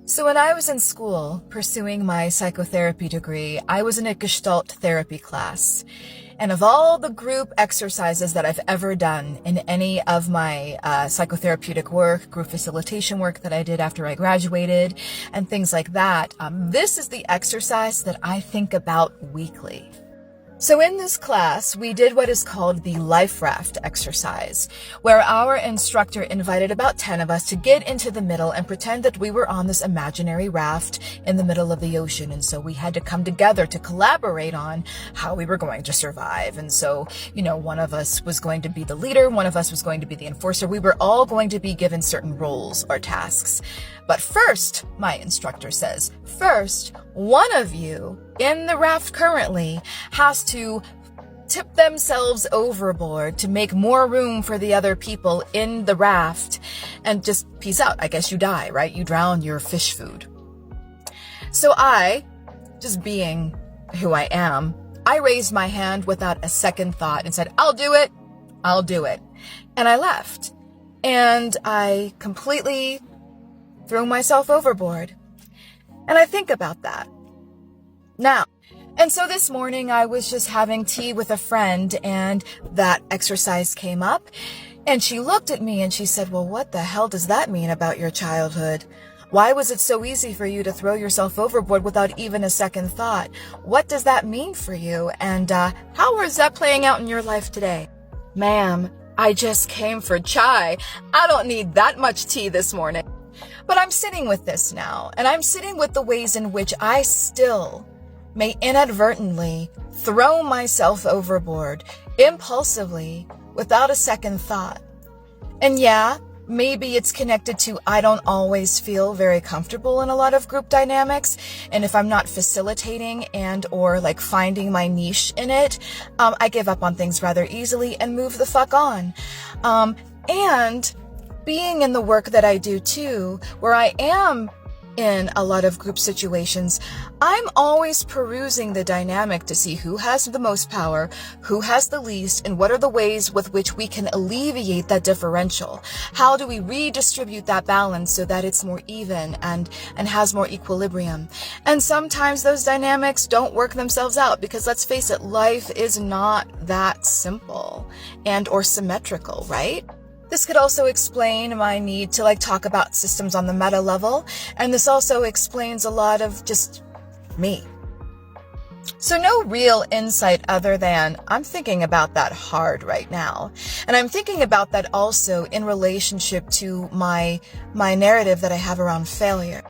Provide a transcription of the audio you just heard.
So when I was in school pursuing my psychotherapy degree, I was in a Gestalt therapy class. And of all the group exercises that I've ever done in any of my psychotherapeutic work, group facilitation work that I did after I graduated, and things like that, this is the exercise that I think about weekly. So in this class, we did what is called the life raft exercise, where our instructor invited about 10 of us to get into the middle and pretend that we were on this imaginary raft in the middle of the ocean. And so we had to come together to collaborate on how we were going to survive. And so, one of us was going to be the leader, one of us was going to be the enforcer. We were all going to be given certain roles or tasks. But first, my instructor says, one of you in the raft currently has to tip themselves overboard to make more room for the other people in the raft and just peace out. I guess you die, right? You drown your fish food. So I, just being who I am, I raised my hand without a second thought and said, I'll do it. And I left. And I completely threw myself overboard. And I think about that now. And so this morning I was just having tea with a friend and that exercise came up and she looked at me and she said, well, what the hell does that mean about your childhood? Why was it so easy for you to throw yourself overboard without even a second thought? What does that mean for you? And how is that playing out in your life today? Ma'am, I just came for chai. I don't need that much tea this morning. But I'm sitting with this now, and I'm sitting with the ways in which I still may inadvertently throw myself overboard, impulsively, without a second thought. And yeah, maybe it's connected to I don't always feel very comfortable in a lot of group dynamics, and if I'm not facilitating and or finding my niche in it, I give up on things rather easily and move the fuck on. And being in the work that I do too, where I am in a lot of group situations, I'm always perusing the dynamic to see who has the most power, who has the least, and what are the ways with which we can alleviate that differential. How do we redistribute that balance so that it's more even and has more equilibrium? And sometimes those dynamics don't work themselves out because, let's face it, life is not that simple and or symmetrical, right? This could also explain my need to talk about systems on the meta level, and this also explains a lot of just me. So no real insight other than I'm thinking about that hard right now. And I'm thinking about that also in relationship to my narrative that I have around failure.